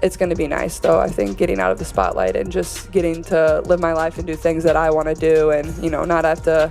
It's going to be nice, though. I think getting out of the spotlight and just getting to live my life and do things that I want to do, and not have to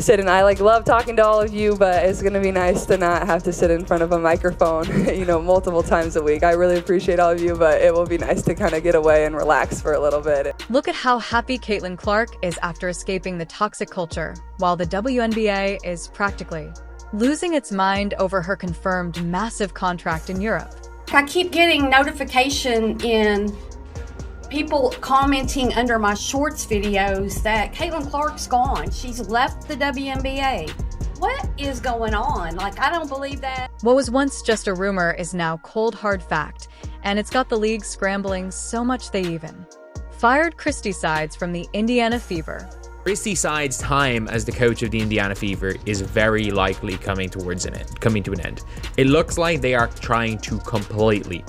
sit and I love talking to all of you, but it's going to be nice to not have to sit in front of a microphone, multiple times a week. I really appreciate all of you, but it will be nice to kind of get away and relax for a little bit. Look at how happy Caitlin Clark is after escaping the toxic culture, while the WNBA is practically losing its mind over her confirmed massive contract in Europe. I keep getting notification in people commenting under my shorts videos that Caitlin Clark's gone. She's left the WNBA. What is going on? I don't believe that. What was once just a rumor is now cold hard fact, and it's got the league scrambling so much they even fired Christy Sides from the Indiana Fever. Christy Sides' time as the coach of the Indiana Fever is very likely coming to an end. It looks like they are trying to completely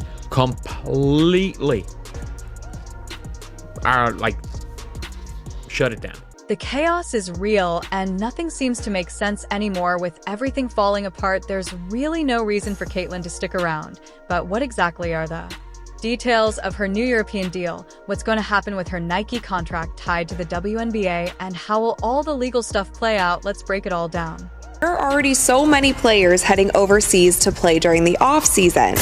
shut it down. The chaos is real, and nothing seems to make sense anymore. With everything falling apart, there's really no reason for Caitlin to stick around. But what exactly are the details of her new European deal? What's going to happen with her Nike contract tied to the WNBA? And how will all the legal stuff play out? Let's break it all down. There are already so many players heading overseas to play during the off-season.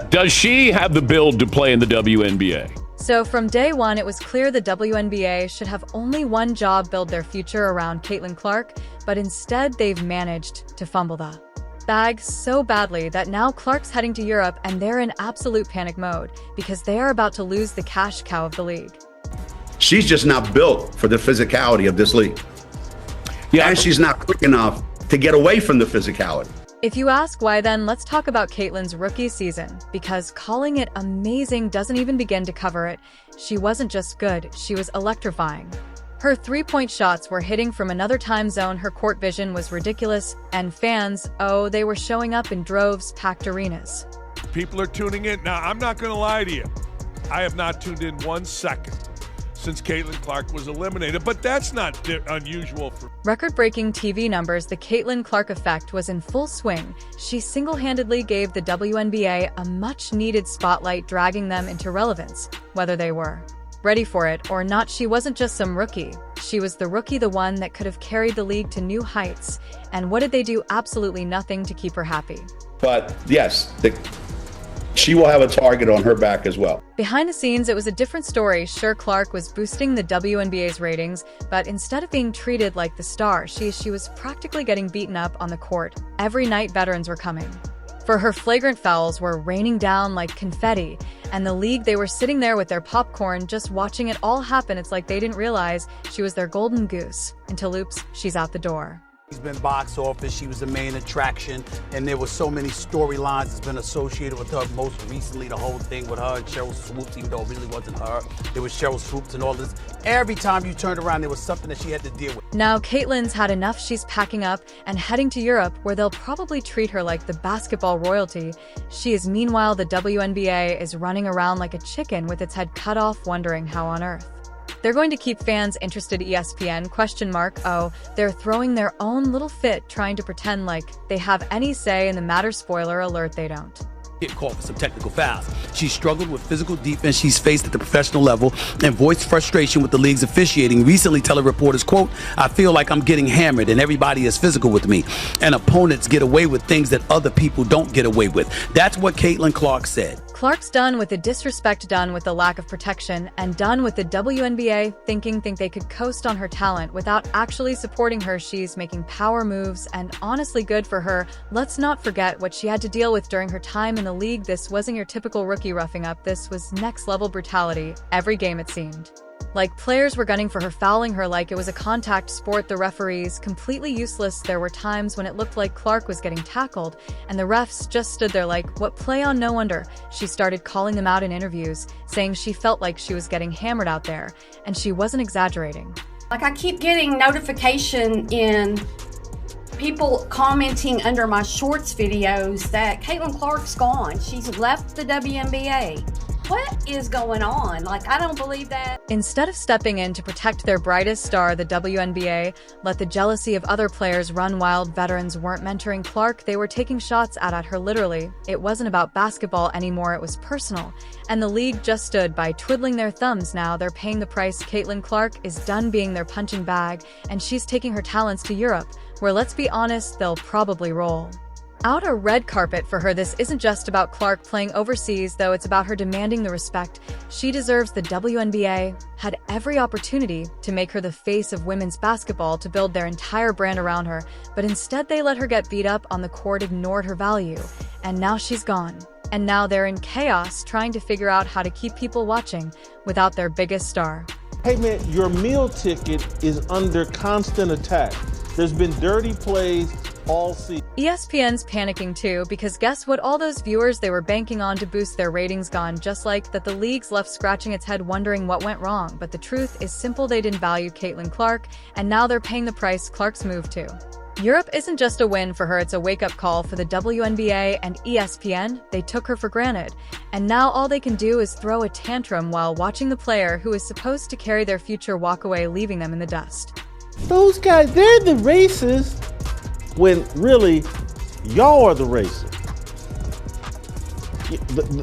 Does she have the build to play in the WNBA? So from day one, it was clear the WNBA should have only one job: build their future around Caitlin Clark, but instead they've managed to fumble the bag so badly that now Clark's heading to Europe and they're in absolute panic mode because they are about to lose the cash cow of the league. She's just not built for the physicality of this league. Yeah, and she's not quick enough to get away from the physicality. If you ask why, then let's talk about Caitlin's rookie season, because calling it amazing doesn't even begin to cover it. She wasn't just good, she was electrifying. Her three-point shots were hitting from another time zone, her court vision was ridiculous, and fans, they were showing up in droves, packed arenas. People are tuning in. Now, I'm not going to lie to you. I have not tuned in 1 second since Caitlin Clark was eliminated, but that's not unusual for record-breaking TV numbers. The Caitlin Clark effect was in full swing. She single-handedly gave the WNBA a much-needed spotlight, dragging them into relevance. Whether they were ready for it or not, she wasn't just some rookie. She was the rookie, the one that could have carried the league to new heights. And what did they do? Absolutely nothing to keep her happy. But yes, she will have a target on her back as well. Behind the scenes, it was a different story. Sure, Clark was boosting the WNBA's ratings, but instead of being treated like the star, she was practically getting beaten up on the court. Every night, veterans were coming. For her flagrant fouls were raining down like confetti, and the league, they were sitting there with their popcorn, just watching it all happen. It's like they didn't realize she was their golden goose. Until oops, she's out the door. She's been box office, she was the main attraction, and there were so many storylines that's been associated with her. Most recently, the whole thing with her and Cheryl Swoops, even though it really wasn't her. There was Cheryl Swoops and all this. Every time you turned around, there was something that she had to deal with. Now, Caitlin's had enough. She's packing up and heading to Europe, where they'll probably treat her like the basketball royalty she is. Meanwhile, the WNBA is running around like a chicken with its head cut off, wondering how on earth they're going to keep fans interested. ESPN ? Oh, they're throwing their own little fit, trying to pretend like they have any say in the matter. Spoiler alert, they don't. Get called for some technical fouls. She struggled with physical defense she's faced at the professional level and voiced frustration with the league's officiating, recently telling reporters, quote, "I feel like I'm getting hammered and everybody is physical with me, and opponents get away with things that other people don't get away with." That's what Caitlin Clark said. Clark's done with the disrespect, done with the lack of protection, and done with the WNBA think they could coast on her talent without actually supporting her. She's making power moves, and honestly, good for her. Let's not forget what she had to deal with during her time in the league. This wasn't your typical rookie roughing up. This was next-level brutality. Every game, it seemed like players were gunning for her, fouling her like it was a contact sport. The referees completely useless. There were times when it looked like Clark was getting tackled, and the refs just stood there like, what play on? No wonder. She started calling them out in interviews, saying she felt like she was getting hammered out there, and she wasn't exaggerating. I keep getting notification in people commenting under my shorts videos that Caitlin Clark's gone. She's left the WNBA. What is going on? Like, I don't believe that. Instead of stepping in to protect their brightest star, the WNBA let the jealousy of other players run wild. Veterans weren't mentoring Clark, they were taking shots at her literally. It wasn't about basketball anymore, it was personal. And the league just stood by, twiddling their thumbs. Now they're paying the price. Caitlin Clark is done being their punching bag, and she's taking her talents to Europe, where, let's be honest, they'll probably roll out a red carpet for her. This isn't just about Clark playing overseas, though. It's about her demanding the respect she deserves. The WNBA had every opportunity to make her the face of women's basketball, to build their entire brand around her, but instead they let her get beat up on the court, ignored her value, and now she's gone. And now they're in chaos, trying to figure out how to keep people watching without their biggest star. Hey man, your meal ticket is under constant attack. There's been dirty plays all season. ESPN's panicking too, because guess what? All those viewers they were banking on to boost their ratings gone. Just like that, the league's left scratching its head wondering what went wrong. But the truth is simple, they didn't value Caitlin Clark, and now they're paying the price. Clark's move to Europe isn't just a win for her, it's a wake-up call for the WNBA and ESPN. They took her for granted, and now all they can do is throw a tantrum while watching the player who is supposed to carry their future walk away, leaving them in the dust. Those guys, they're the racists, when really, y'all are the racists.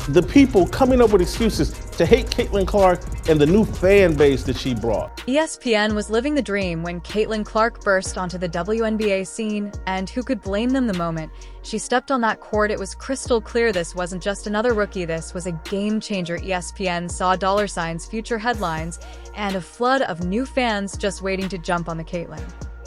The people coming up with excuses to hate Caitlin Clark and the new fan base that she brought. ESPN was living the dream when Caitlin Clark burst onto the WNBA scene, and who could blame them the moment she stepped on that court? It was crystal clear this wasn't just another rookie, this was a game changer. ESPN saw dollar signs, future headlines, and a flood of new fans just waiting to jump on the Caitlin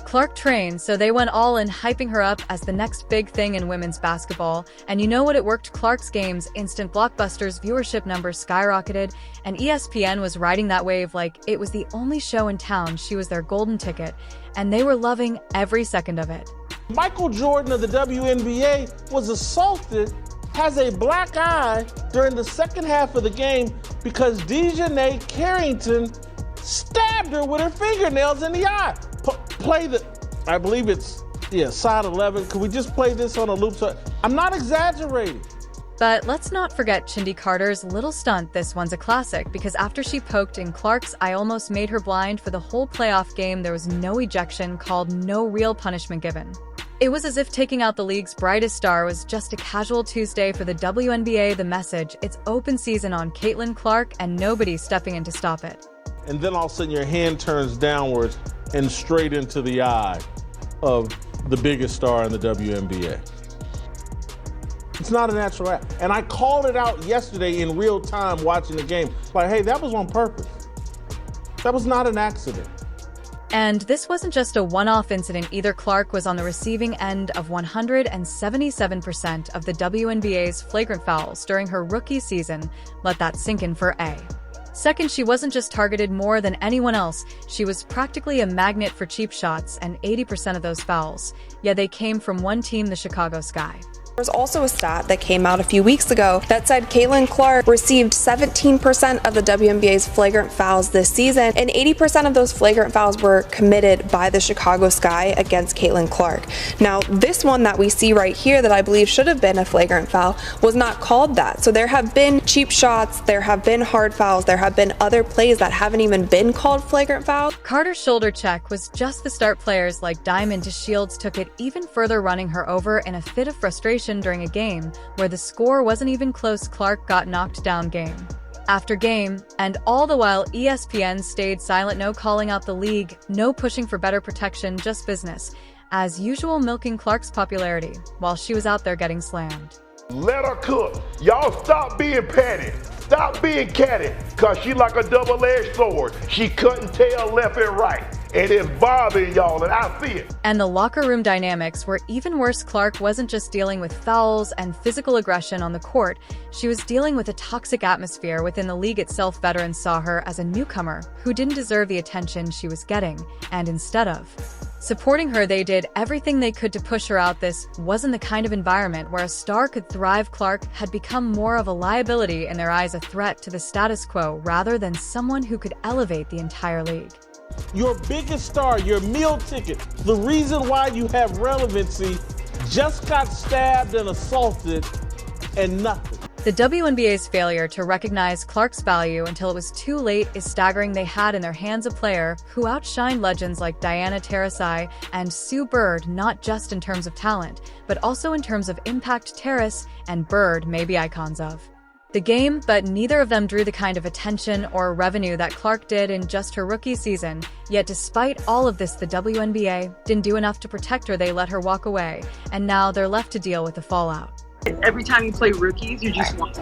Clark train, so they went all in, hyping her up as the next big thing in women's basketball. And you know what? It worked. Clark's games, instant blockbusters, viewership numbers skyrocketed, and ESPN was riding that wave like it was the only show in town. She was their golden ticket, and they were loving every second of it. Michael Jordan of the WNBA was assaulted, has a black eye during the second half of the game because Dejanay Carrington stabbed her with her fingernails in the eye. Play the, I believe it's, side 11. Could we just play this on a loop? So I'm not exaggerating. But let's not forget Chindi Carter's little stunt. This one's a classic because after she poked in Clark's eye, almost made her blind for the whole playoff game. There was no ejection called, no real punishment given. It was as if taking out the league's brightest star was just a casual Tuesday for the WNBA. The message, it's open season on Caitlin Clark and nobody's stepping in to stop it. And then all of a sudden your hand turns downwards and straight into the eye of the biggest star in the WNBA. It's not a natural act. And I called it out yesterday in real time watching the game. Like, hey, that was on purpose. That was not an accident. And this wasn't just a one-off incident either. Clark was on the receiving end of 177% of the WNBA's flagrant fouls during her rookie season. Let that sink in for a second. She wasn't just targeted more than anyone else, she was practically a magnet for cheap shots, and 80% of those fouls, they came from one team, the Chicago Sky. There's also a stat that came out a few weeks ago that said Caitlin Clark received 17% of the WNBA's flagrant fouls this season, and 80% of those flagrant fouls were committed by the Chicago Sky against Caitlin Clark. Now, this one that we see right here that I believe should have been a flagrant foul was not called that. So there have been cheap shots, there have been hard fouls, there have been other plays that haven't even been called flagrant fouls. Carter's shoulder check was just the start. Players like Diamond to Shields took it even further, running her over in a fit of frustration during a game where the score wasn't even close. Clark got knocked down game after game, and all the while ESPN stayed silent. No calling out the league, no pushing for better protection, just business as usual, milking Clark's popularity while she was out there getting slammed. Let her cook. Y'all stop being petty. Stop being catty, cause she like a double-edged sword. She couldn't tell left and right, and it's bothering y'all, and I see it. And the locker room dynamics were even worse. Clark wasn't just dealing with fouls and physical aggression on the court, she was dealing with a toxic atmosphere within the league itself. Veterans saw her as a newcomer who didn't deserve the attention she was getting, and instead of supporting her, they did everything they could to push her out. This wasn't the kind of environment where a star could thrive. Clark had become more of a liability in their eyes, a threat to the status quo rather than someone who could elevate the entire league. Your biggest star, your meal ticket, the reason why you have relevancy, just got stabbed and assaulted and nothing. The WNBA's failure to recognize Clark's value until it was too late is staggering. They had in their hands a player who outshined legends like Diana Taurasi and Sue Bird, not just in terms of talent, but also in terms of impact. Taurasi and Bird may be icons of the game, but neither of them drew the kind of attention or revenue that Clark did in just her rookie season. Yet despite all of this, the WNBA didn't do enough to protect her. They let her walk away, and now they're left to deal with the fallout. Every time you play rookies, you just want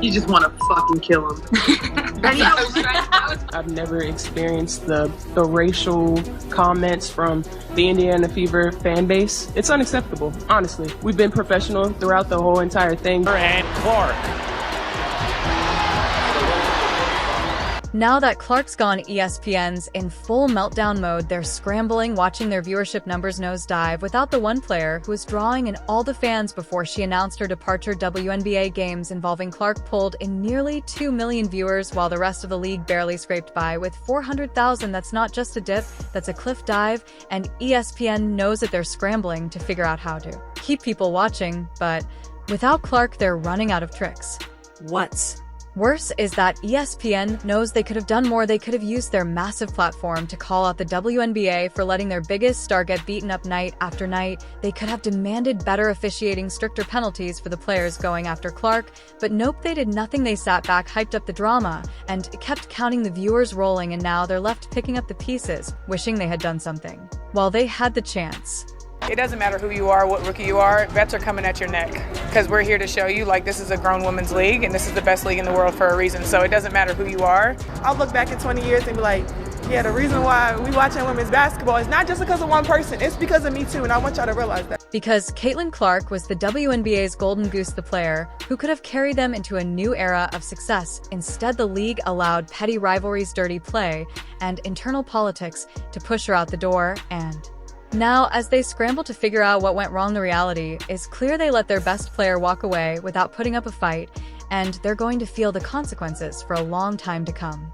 to fucking kill them. I've never experienced the racial comments from the Indiana Fever fan base. It's unacceptable, honestly. We've been professional throughout the whole entire thing. And Clark. Now that Clark's gone, ESPN's in full meltdown mode. They're scrambling, watching their viewership numbers nosedive without the one player who was drawing in all the fans before she announced her departure. WNBA games involving Clark pulled in nearly 2 million viewers, while the rest of the league barely scraped by with 400,000. That's not just a dip, that's a cliff dive, and ESPN knows that they're scrambling to figure out how to keep people watching, but without Clark, they're running out of tricks. What's worse is that ESPN knows they could have done more. They could have used their massive platform to call out the WNBA for letting their biggest star get beaten up night after night. They could have demanded better officiating, stricter penalties for the players going after Clark. But nope, they did nothing. They sat back, hyped up the drama, and kept counting the viewers rolling, and now they're left picking up the pieces, wishing they had done something while they had the chance. It doesn't matter who you are, what rookie you are, vets are coming at your neck because we're here to show you, like, this is a grown women's league and this is the best league in the world for a reason. So it doesn't matter who you are. I'll look back in 20 years and be like, yeah, the reason why we watching women's basketball is not just because of one person, it's because of me too, and I want y'all to realize that. Because Caitlin Clark was the WNBA's golden goose, the player who could have carried them into a new era of success. Instead, the league allowed petty rivalries, dirty play, and internal politics to push her out the door. And now, as they scramble to figure out what went wrong, the reality is clear. They let their best player walk away without putting up a fight, and they're going to feel the consequences for a long time to come.